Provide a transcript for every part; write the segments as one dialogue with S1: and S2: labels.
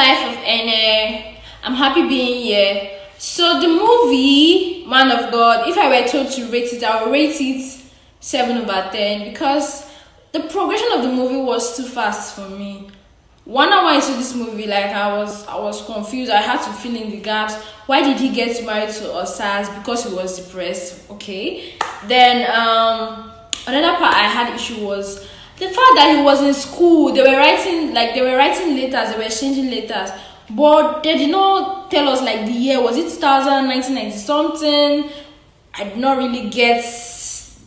S1: life of Ene. I'm happy being here. So the movie Man of God, if I were told to rate it, I would rate it 7/10 because the progression of the movie was too fast for me. 1 hour into this movie, like I was confused. I had to fill in the gaps. Why did he get married to Osas? Because he was depressed. Okay. Then another part I had issue was the fact that he was in school. They were writing letters, they were exchanging letters. But they did not tell us like the year. Was it 2000, 1990 something? I did not really get.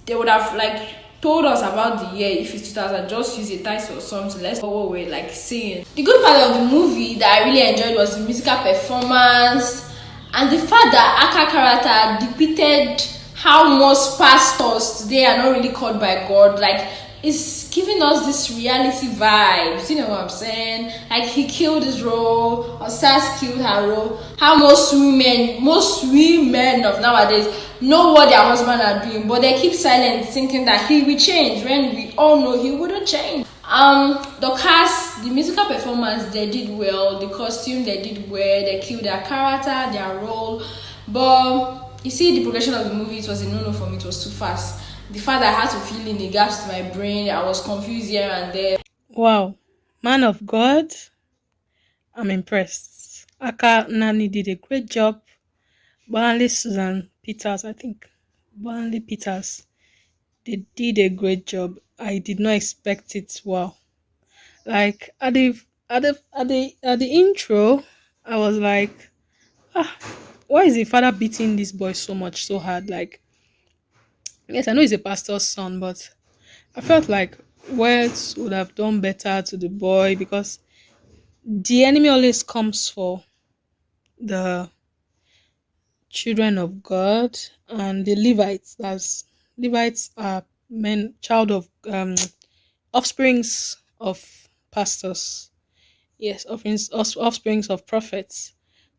S1: They would have like told us about the year if it's 2000. Just use a title or something. Let's know what we're like seeing. The good part of the movie that I really enjoyed was the musical performance and the fact that Aka character depicted how most pastors today are not really called by God. Like it's giving us this reality vibes. You know what I'm saying? Like he killed his role, or Sas killed her role. How most women of nowadays know what their husband are doing, but they keep silent, thinking that he will change when we all know he wouldn't change. The cast, the musical performance, they did well. The costume, they did well. They killed their character, their role. But you see, the progression of the movie, it was a no-no for me. It was too fast. The fact that I had to fill in the gaps to my brain, I was confused here and there.
S2: Wow. Man of God, I'm impressed. Aka Nani did a great job. Bolanle Susan Peters, I think. Bolanle Peters. They did a great job. I did not expect it. Wow. Like at the intro, I was like, ah, why is the father beating this boy so much so hard? Like, yes, I know he's a pastor's son, but I felt like words would have done better to the boy because the enemy always comes for the children of God and the Levites. That's Levites are men, child of offsprings of pastors. Yes, offsprings of prophets.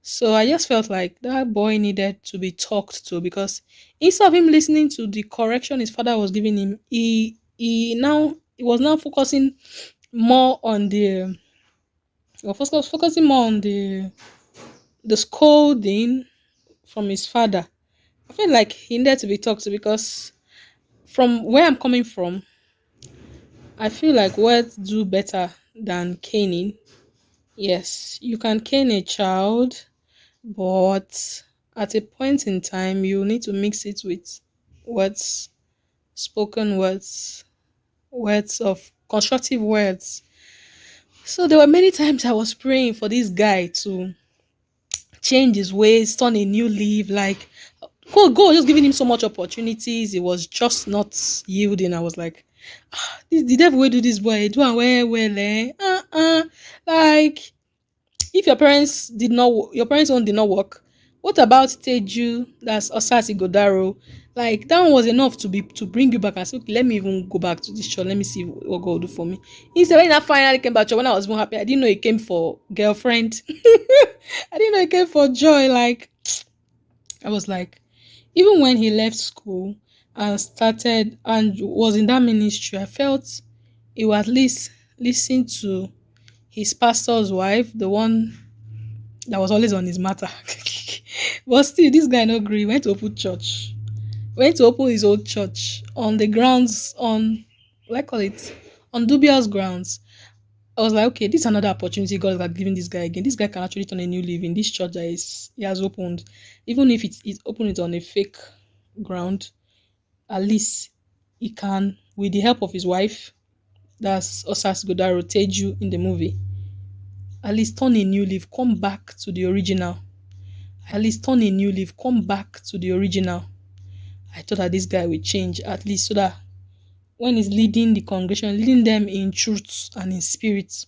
S2: So I just felt like that boy needed to be talked to because instead of him listening to the correction his father was giving him, he was now focusing more on the focusing more on the scolding from his father. I feel like he needed to be talked to because from where I'm coming from, I feel like words do better than caning. Yes, you can cane a child, but at a point in time, you need to mix it with words, spoken words, words of constructive words. So there were many times I was praying for this guy to change his ways, turn a new leaf. Like, go, just giving him so much opportunities. He was just not yielding. I was like, this the devil will do this boy. Do and well, eh? Like, if your parents own did not work, what about Teju? That's Osasi Godaro. Like that one was enough to bring you back and say, okay, let me even go back to this church. Let me see what God will do for me. Instead, when I finally came back to church, when I was more happy, I didn't know he came for girlfriend. I didn't know he came for joy. Like I was like, even when he left school and started and was in that ministry, I felt he would at least listen to his pastor's wife, the one that was always on his matter. But still, this guy no agree. Went to open church. Went to open his old church on the grounds on, like call it, on dubious grounds. I was like, okay, this is another opportunity God is giving this guy again. This guy can actually turn a new leaf in this church that he has opened, even if it's opened it on a fake ground. At least he can, with the help of his wife, that's Osas Godaro Teju in the movie. At least turn a new leaf, come back to the original. At least turn a new leaf, come back to the original. I thought that this guy would change at least so that when he's leading the congregation, leading them in truth and in spirit.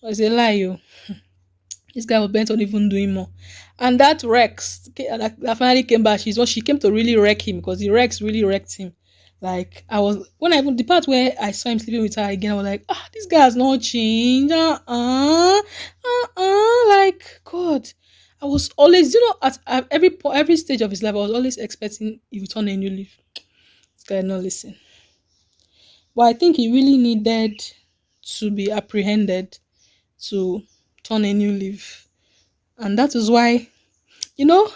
S2: It's a lie, yo. This guy was bent on even doing more. And that Rex that finally came back, she came to really wreck him because the Rex really wrecked him. Like I was when I even the part where I saw him sleeping with her again, I was like, this guy has not changed. Like God. I was always, at every stage of his life, I was always expecting he would turn a new leaf. This guy not listen. But I think he really needed to be apprehended to turn a new leaf. And that is why, you know,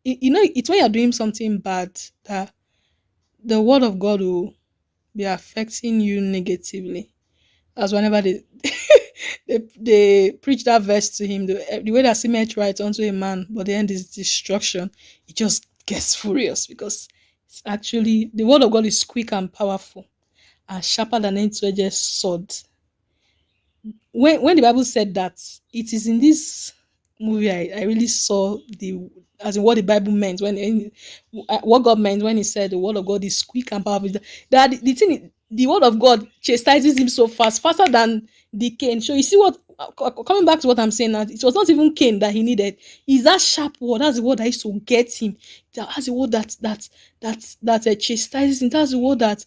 S2: it's when you're doing something bad that the word of God will be affecting you negatively. As whenever they they preach that verse to him, the way that cement writes unto a man, but the end is destruction. He just gets furious because it's actually the word of God is quick and powerful and sharper than any two-edged sword. When the Bible said that, it is in this movie I really saw the as in what the Bible meant what God meant when He said the word of God is quick and powerful. That the thing, the word of God chastises him so fast, faster than the cane. So you see what coming back to what I'm saying now, it was not even cane that he needed. Is that sharp word? That's the word that used to get him. That's the word that chastises him. That's the word that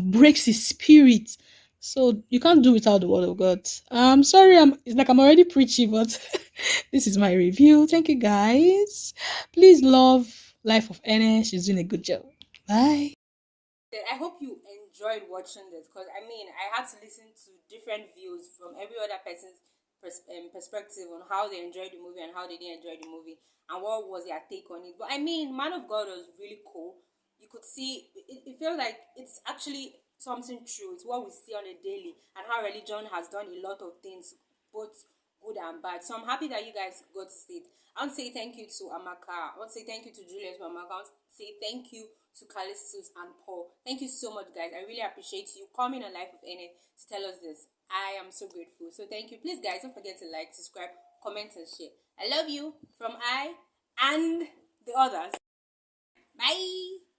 S2: breaks his spirit. So you can't do without the word of God. I'm sorry, it's like I'm already preachy, but this is my review. Thank you guys. Please love Life of Ene. She's doing a good job. Bye.
S3: I hope you enjoyed watching this because I mean, I had to listen to different views from every other person's perspective on how they enjoyed the movie and how they didn't enjoy the movie and what was their take on it. But I mean, Man of God was really cool. You could see it feels like it's actually something true. It's what we see on a daily and how religion has done a lot of things, both good and bad. So I'm happy that you guys got to see it. I want to say thank you to Amaka. I want to say thank you to Julius for Amaka. I want to say thank you to Callistus and Paul. Thank you so much, guys. I really appreciate you coming on Life of Ene to tell us this. I am so grateful. So thank you. Please, guys, don't forget to like, subscribe, comment, and share. I love you from I and the others. Bye.